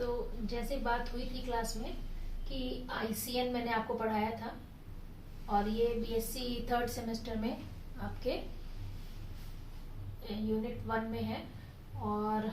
तो जैसे बात हुई थी क्लास में कि आईसीएन मैंने आपको पढ़ाया था और ये बीएससी थर्ड सेमेस्टर में आपके यूनिट 1 में है। और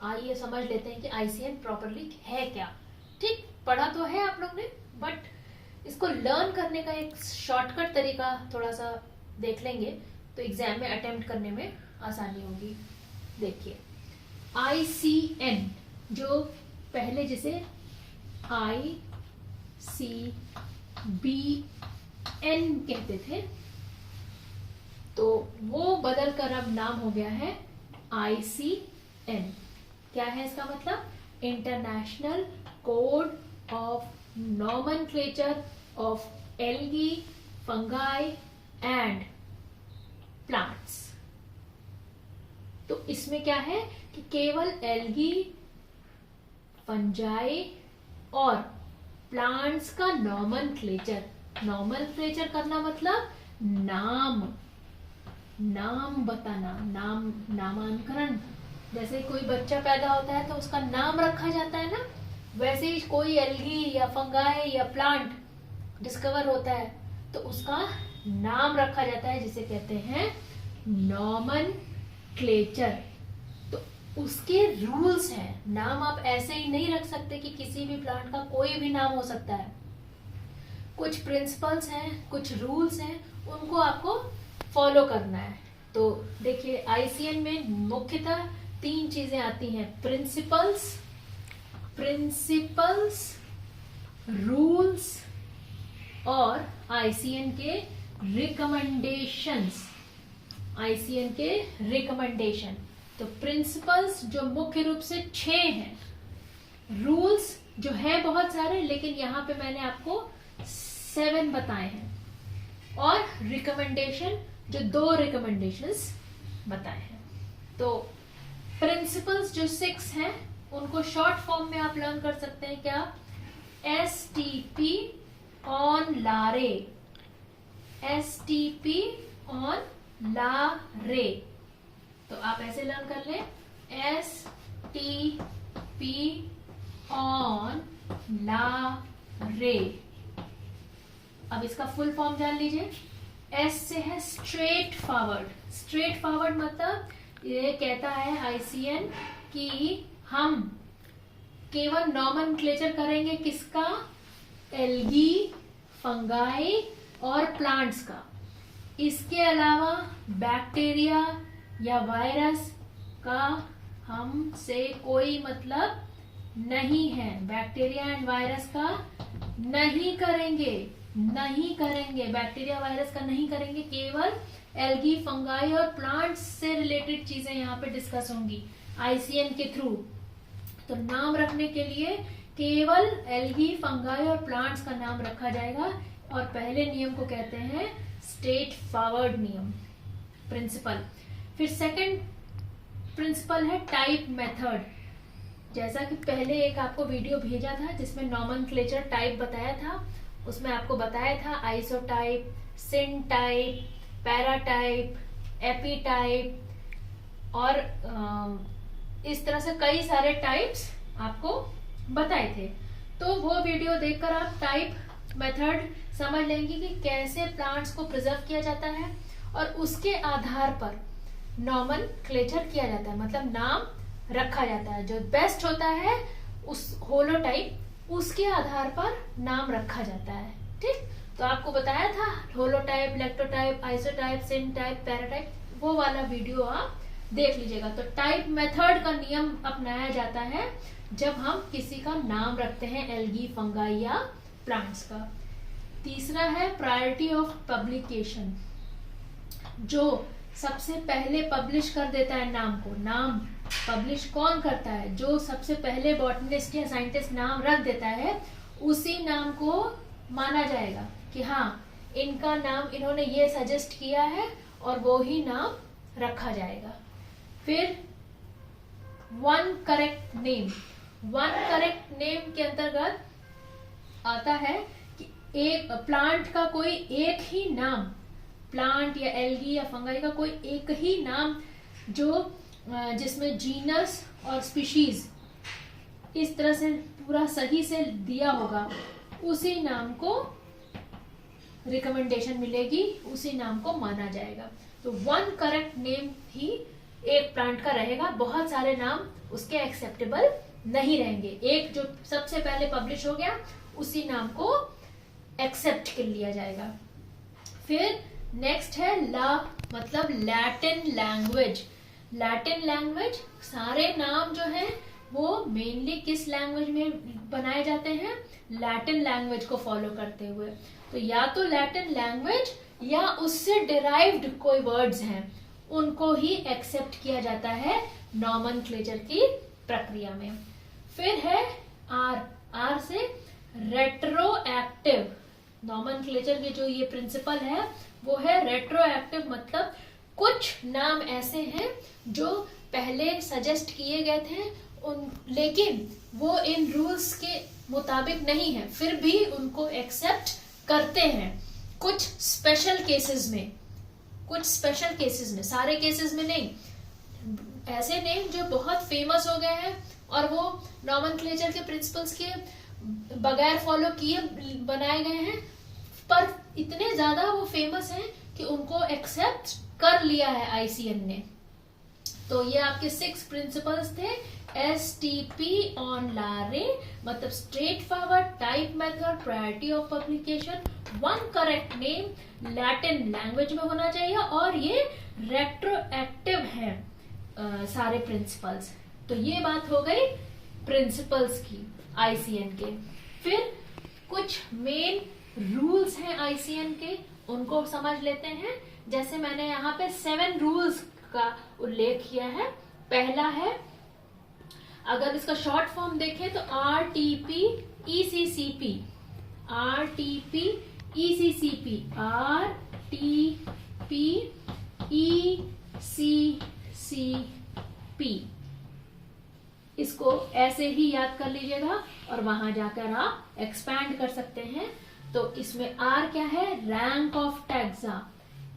आइए समझ लेते हैं कि आईसीएन प्रॉपरली है क्या। ठीक, पढ़ा तो है आप लोग ने, बट इसको लर्न करने का एक शॉर्टकट तरीका थोड़ा सा देख लेंगे तो एग्जाम में अटेम्प्ट करने में आसानी होगी। देखिए, आईसीएन जो पहले जिसे ICBN कहते थे, तो वो बदल कर अब नाम हो गया है ICN। क्या है इसका मतलब? International code of nomenclature of algae, fungi and plants. तो इसमें क्या है कि केवल एल्गी, फंजाई और प्लांट्स का नॉमेनक्लेचर करना मतलब नाम बताना, नामांकरण। जैसे कोई बच्चा पैदा होता है तो उसका नाम रखा जाता है ना, वैसे ही कोई एल्गी या फंगाई या प्लांट डिस्कवर होता है तो उसका नाम रखा जाता है, जिसे कहते हैं नॉमेनक्लेचर। तो उसके रूल्स हैं। नाम आप ऐसे ही नहीं रख सकते कि किसी भी प्लांट का कोई भी नाम हो सकता है। कुछ प्रिंसिपल्स हैं, कुछ रूल्स हैं, उनको आपको फॉलो करना है। तो देखिए, आईसीएन में मुख्यतः 3 चीजें आती हैं: प्रिंसिपल्स, रूल्स और आईसीएन के रिकमेंडेशन। तो प्रिंसिपल्स जो मुख्य रूप से 6 हैं, रूल्स जो है बहुत सारे लेकिन यहां पे मैंने आपको 7 बताए हैं, और रिकमेंडेशन जो 2 रिकमेंडेशंस बताए हैं। तो प्रिंसिपल्स जो 6 हैं उनको शॉर्ट फॉर्म में आप लर्न कर सकते हैं। क्या? STP ऑन लारे, STP ऑन लारे। तो आप ऐसे लर्न कर लें, STP ऑन लारे। अब इसका फुल फॉर्म जान लीजिए। S से है स्ट्रेट फॉरवर्ड मतलब ये कहता है आईसीएन कि हम केवल नॉमेनक्लेचर करेंगे किसका? एल्गी, फंगाई और प्लांट्स का। इसके अलावा बैक्टीरिया या वायरस का हमसे कोई मतलब नहीं है। बैक्टीरिया एंड वायरस का नहीं करेंगे, बैक्टीरिया वायरस का नहीं करेंगे। केवल एल्गी, फंगाई और प्लांट्स से रिलेटेड चीजें यहाँ पे डिस्कस होंगी आईसीएन के थ्रू। तो नाम रखने के लिए केवल एल्गी, फंगाई और प्लांट्स का नाम रखा जाएगा। और पहले नियम को कहते हैं स्ट्रेट फॉरवर्ड नियम, प्रिंसिपल। फिर सेकंड प्रिंसिपल है टाइप मेथड। जैसा कि पहले एक आपको वीडियो भेजा था जिसमें नॉमेनक्लेचर टाइप बताया था, उसमें आपको बताया था आइसोटाइप, सिनटाइप, पैराटाइप, एपीटाइप और इस तरह से कई सारे टाइप्स आपको बताए थे। तो वो वीडियो देखकर आप टाइप मेथड समझ लेंगे कि कैसे प्लांट्स को प्रिजर्व किया जाता है और उसके आधार पर नॉमेनक्लेचर किया जाता है, मतलब नाम रखा जाता है। जो बेस्ट होता है उस होलोटाइप, उसके आधार पर नाम रखा जाता है। ठीक, तो आपको बताया था holotype, lectotype, isotype, syntype, paratype, वो वाला वीडियो आप देख लीजिएगा। तो टाइप मेथड का नियम अपनाया जाता है जब हम किसी का नाम रखते हैं, एल्गी, फंगाई या प्लांट्स का। तीसरा है प्रायोरिटी ऑफ पब्लिकेशन। जो सबसे पहले पब्लिश कर देता है नाम को, नाम पब्लिश कौन करता है? जो सबसे पहले बॉटनिस्ट या साइंटिस्ट नाम रख देता है, उसी नाम को माना जाएगा कि हाँ, इनका नाम इन्होंने ये सजेस्ट किया है और वो ही नाम रखा जाएगा। फिर वन करेक्ट नेम के अंतर्गत आता है कि एक प्लांट का कोई एक ही नाम, प्लांट या एल्गी या फंगाई का कोई एक ही नाम जो जिसमें जीनस और स्पीशीज इस तरह से पूरा सही से दिया होगा, उसी नाम को रिकमेंडेशन मिलेगी, उसी नाम को माना जाएगा। तो वन करेक्ट नेम ही एक प्लांट का रहेगा, बहुत सारे नाम उसके एक्सेप्टेबल नहीं रहेंगे। एक जो सबसे पहले पब्लिश हो गया उसी नाम को एक्सेप्ट कर लिया जाएगा। फिर नेक्स्ट है ला, मतलब लैटिन लैंग्वेज। लैटिन लैंग्वेज, सारे नाम जो है वो मेनली किस लैंग्वेज में बनाए जाते हैं? लैटिन लैंग्वेज को फॉलो करते हुए। तो या तो लैटिन लैंग्वेज या उससे डिराइव्ड कोई वर्ड्स हैं उनको ही एक्सेप्ट किया जाता है नॉमेनक्लेचर की प्रक्रिया में। फिर है आर, आर से रेट्रोएक्टिव। नॉमेनक्लेचर के जो ये प्रिंसिपल है वो है रेट्रोएक्टिव, मतलब कुछ नाम ऐसे हैं जो पहले सजेस्ट किए गए थे लेकिन वो इन रूल्स के मुताबिक नहीं है, फिर भी उनको एक्सेप्ट करते हैं कुछ स्पेशल केसेस में, कुछ स्पेशल केसेस में, सारे केसेस में नहीं। ऐसे नेम जो बहुत फेमस हो गए हैं और वो नॉमेनक्लेचर के प्रिंसिपल्स के बगैर फॉलो किए बनाए गए हैं, पर इतने ज्यादा वो फेमस हैं कि उनको एक्सेप्ट कर लिया है आईसीएन ने। तो ये आपके 6 प्रिंसिपल्स थे। STP ऑन लारे, मतलब straight forward, type method, priority of publication, one correct name, Latin language में होना चाहिए, और ये रेट्रोएक्टिव है सारे प्रिंसिपल्स। तो ये बात हो गई प्रिंसिपल्स की आईसीएन के। फिर कुछ मेन रूल्स हैं आईसीएन के, उनको समझ लेते हैं। जैसे मैंने यहाँ पे 7 रूल्स का उल्लेख किया है। पहला है, अगर इसका शॉर्ट फॉर्म देखें तो RTP ECCP, RTP ECCP, RTP ECCP, इसको ऐसे ही याद कर लीजिएगा और वहां जाकर आप एक्सपैंड कर सकते हैं। तो इसमें R क्या है? Rank of taxa.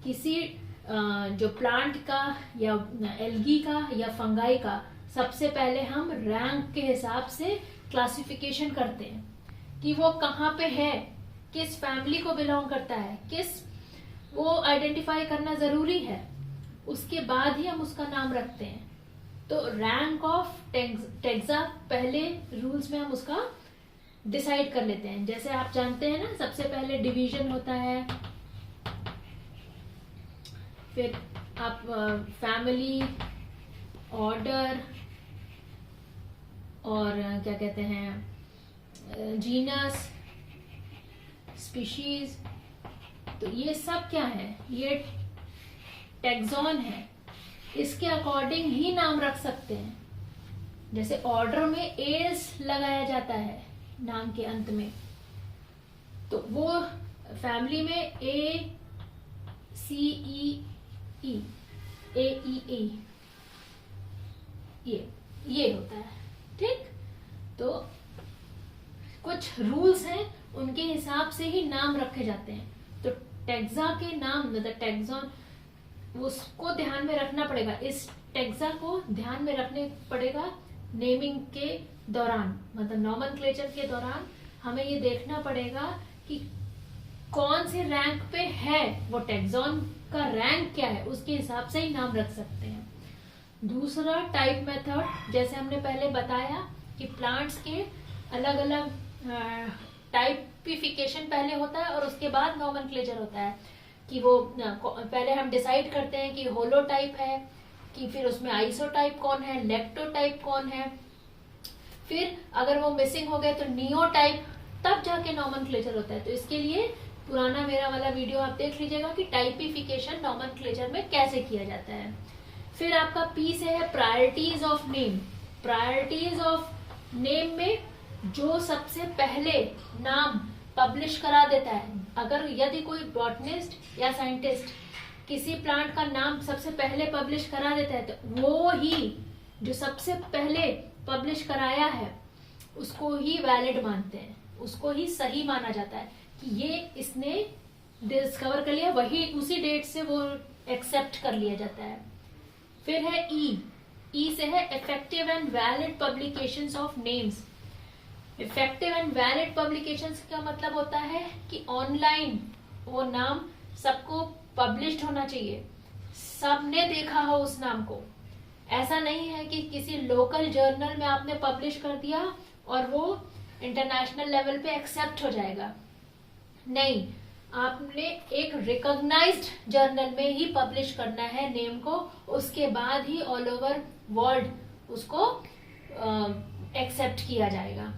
किसी जो प्लांट का या एल्गी का या फंगाई का सबसे पहले हम रैंक के हिसाब से क्लासिफिकेशन करते हैं कि वो कहाँ पे है, किस फैमिली को बिलोंग करता है, किस वो आइडेंटिफाई करना जरूरी है, उसके बाद ही हम उसका नाम रखते हैं। तो रैंक ऑफ टैक्सा पहले रूल्स में हम उसका डिसाइड कर लेते हैं। जैसे आप जानते हैं ना, सबसे पहले डिवीजन होता है, फिर आप फैमिली, ऑर्डर, और क्या कहते हैं, जीनस, स्पीशीज। तो ये सब क्या है? ये टैक्सॉन है, इसके अकॉर्डिंग ही नाम रख सकते हैं। जैसे ऑर्डर में एस लगाया जाता है नाम के अंत में, तो वो फैमिली में ACEE ये होता है। ठीक, तो कुछ रूल्स हैं, उनके हिसाब से ही नाम रखे जाते हैं। तो टैक्सा के नाम, मतलब टैक्सॉन, उसको ध्यान में रखना पड़ेगा। इस टैक्सा को ध्यान में रखने पड़ेगा नेमिंग के दौरान, मतलब नॉमेनक्लेचर के दौरान हमें ये देखना पड़ेगा कि कौन से रैंक पे है वो टैक्सॉन का रैंक क्या है, उसके हिसाब से ही नाम रख सकते हैं। दूसरा टाइप मेथड, जैसे हमने पहले बताया कि प्लांट्स के अलग अलग टाइपिफिकेशन पहले होता है और उसके बाद नॉमेनक्लेचर होता है। कि वो पहले हम डिसाइड करते हैं कि होलो टाइप है, कि फिर उसमें आइसो टाइप कौन है, लेक्टो टाइप कौन है, फिर अगर वो मिसिंग हो गए तो नियो टाइप, तब जाके नॉमेनक्लेचर होता है। तो इसके लिए पुराना मेरा वाला वीडियो आप देख लीजिएगा कि टाइपिफिकेशन नॉमेनक्लेचर में कैसे किया जाता है। फिर आपका पी से है priorities of name. Priorities of name में जो सबसे पहले नाम पब्लिश करा देता है, अगर यदि कोई बॉटनिस्ट या साइंटिस्ट किसी प्लांट का नाम सबसे पहले पब्लिश करा देता है, तो वो ही जो सबसे पहले पब्लिश कराया है उसको ही वैलिड मानते हैं, उसको ही सही माना जाता है कि ये इसने डिस्कवर कर लिया, वही उसी डेट से वो एक्सेप्ट कर लिया जाता है। फिर है ई से है effective and valid publications of names. Effective and valid publications का मतलब होता है कि ऑनलाइन वो नाम सबको पब्लिश्ड होना चाहिए, सबने देखा हो उस नाम को। ऐसा नहीं है कि किसी लोकल जर्नल में आपने पब्लिश कर दिया और वो इंटरनेशनल लेवल पे एक्सेप्ट हो जाएगा। नहीं, आपने एक रिकॉग्नाइज्ड जर्नल में ही पब्लिश करना है नेम को, उसके बाद ही ऑल ओवर वर्ल्ड उसको एक्सेप्ट किया जाएगा।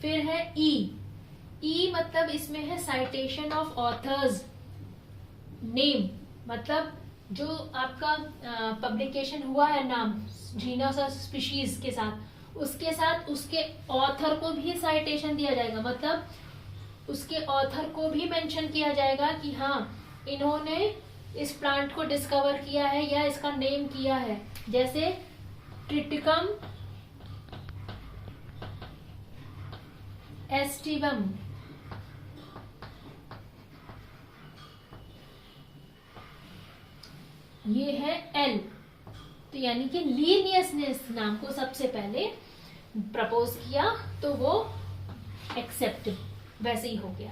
फिर है ई मतलब इसमें है साइटेशन ऑफ ऑथर्स नेम, मतलब जो आपका पब्लिकेशन हुआ है नाम जीनस और स्पीशीज के साथ, उसके साथ उसके ऑथर को भी साइटेशन दिया जाएगा, मतलब उसके ऑथर को भी मेंशन किया जाएगा कि हाँ इन्होंने इस प्लांट को डिस्कवर किया है या इसका नेम किया है। जैसे ट्रिटिकम एस्टिवम, ये है एल, तो यानी कि लीनियस ने इस नाम को सबसे पहले प्रपोज किया तो वो एक्सेप्ट वैसे ही हो गया।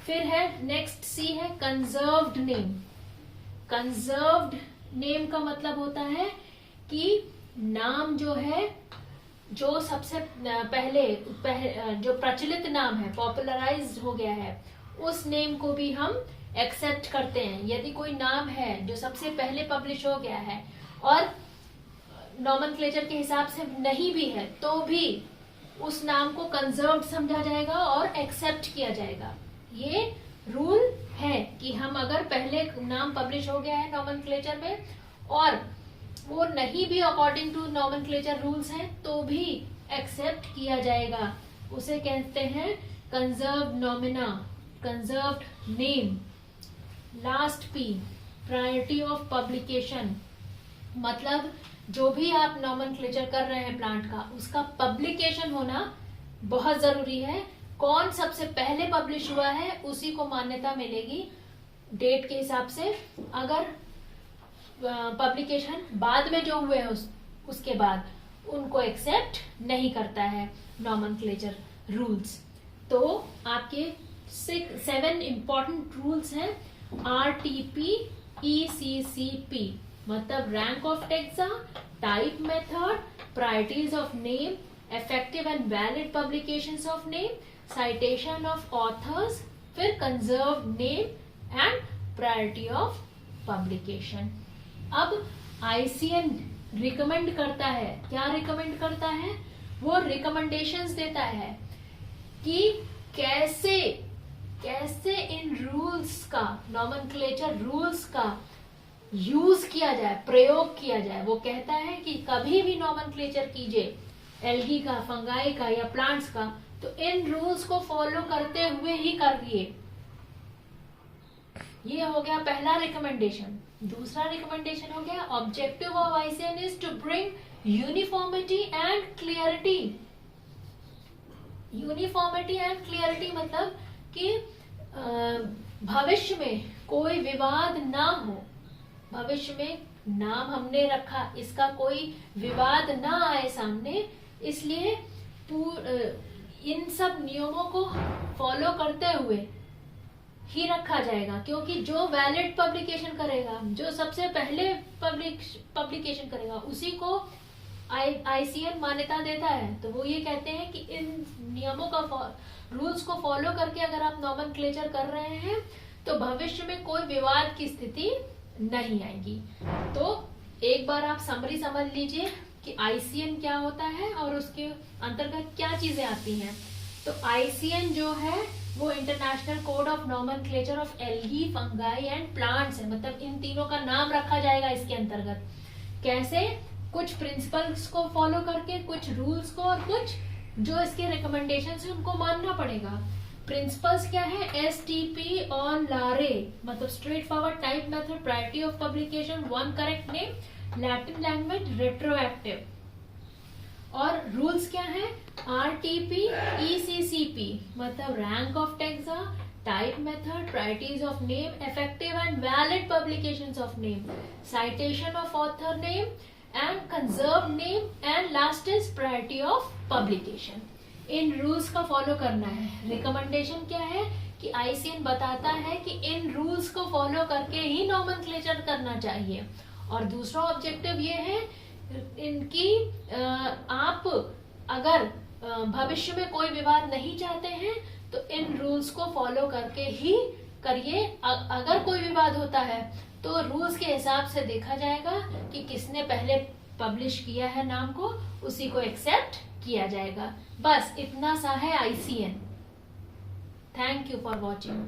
फिर है नेक्स्ट सी है कंजर्व्ड नेम। कंजर्व्ड नेम का मतलब होता है कि नाम जो है, जो सबसे पहले जो प्रचलित नाम है, पॉपुलराइज्ड हो गया है, उस नेम को भी हम एक्सेप्ट करते हैं। यदि कोई नाम है जो सबसे पहले पब्लिश हो गया है और नॉमेनक्लेचर के हिसाब से नहीं भी है, तो भी उस नाम को कंजर्व्ड समझा जाएगा और एक्सेप्ट किया जाएगा। ये रूल है कि हम अगर पहले नाम पब्लिश हो गया है नॉमेनक्लेचर में और वो नहीं भी अकॉर्डिंग टू नॉमेनक्लेचर रूल्स हैं, तो भी एक्सेप्ट किया जाएगा। उसे कहते हैं conserved nomina, conserved name. Last P, priority of publication, मतलब जो भी आप नॉमेनक्लेचर कर रहे हैं प्लांट का, उसका पब्लिकेशन होना बहुत जरूरी है। कौन सबसे पहले पब्लिश हुआ है उसी को मान्यता मिलेगी डेट के हिसाब से। अगर पब्लिकेशन बाद में जो हुए हैं उसके बाद, उनको एक्सेप्ट नहीं करता है नॉमेनक्लेचर रूल्स। तो आपके 7 इंपॉर्टेंट रूल्स हैं। RTP, ECCP मतलब rank of taxa, type method, priorities of name, effective and valid publications of name, citation of authors, फिर conserved name and priority of publication। अब ICN रिकमेंड करता है, क्या recommend करता है? वो रिकमेंडेशंस देता है कि कैसे इन रूल्स का, नॉमेनक्लेचर रूल्स का यूज किया जाए, प्रयोग किया जाए। वो कहता है कि कभी भी नॉमेनक्लेचर कीजिए एल्गी का, फंगाई का या प्लांट्स का, तो इन रूल्स को फॉलो करते हुए ही करिए। ये हो गया पहला रिकमेंडेशन। दूसरा रिकमेंडेशन हो गया objective of ICN is to bring uniformity and clarity. Uniformity and clarity मतलब कि भविष्य में कोई विवाद ना हो, भविष्य में नाम हमने रखा, इसका कोई विवाद ना आए सामने, इसलिए इन सब नियमों को फॉलो करते हुए ही रखा जाएगा। क्योंकि जो वैलिड पब्लिकेशन करेगा, जो सबसे पहले पब्लिकेशन करेगा, उसी को आईसीएन मान्यता देता है। तो वो ये कहते हैं कि इन नियमों का, रूल्स को फॉलो करके अगर आप नॉमेनक्लेचर कर रहे हैं तो भविष्य में कोई विवाद की स्थिति नहीं आएगी। तो एक बार आप समरी समझ लीजिए कि आईसीएन क्या होता है और उसके अंतर्गत क्या चीजें आती हैं। तो आईसीएन जो है वो international code of nomenclature of algae, fungi and plants है। मतलब इन तीनों का नाम रखा जाएगा इसके अंतर्गत। कैसे? कुछ प्रिंसिपल्स को फॉलो करके, कुछ रूल्स को, और कुछ जो इसके रिकमेंडेशन है उनको मानना पड़ेगा। प्रिंसिपल्स क्या है? STP ऑन लारे मतलब straight forward, type method, priority of publication, one correct name, Latin language, retroactive. और रूल्स क्या है? RTP, ECCP मतलब rank of taxa, type method, priorities of name, effective and valid publications of name, citation of author name and conserved name, and last is priority of publication। In rules का follow करना है। Recommendation क्या है कि ICN बताता है कि इन rules को फॉलो करके ही नॉमेनक्लेचर करना चाहिए। और दूसरा ऑब्जेक्टिव ये है इनकी आप अगर भविष्य में कोई विवाद नहीं चाहते हैं तो इन रूल्स को फॉलो करके ही करिए। अगर कोई विवाद होता है तो रूल्स के हिसाब से देखा जाएगा कि किसने पहले पब्लिश किया है नाम को, उसी को एक्सेप्ट किया जाएगा। बस इतना सा है ICN. Thank you for watching.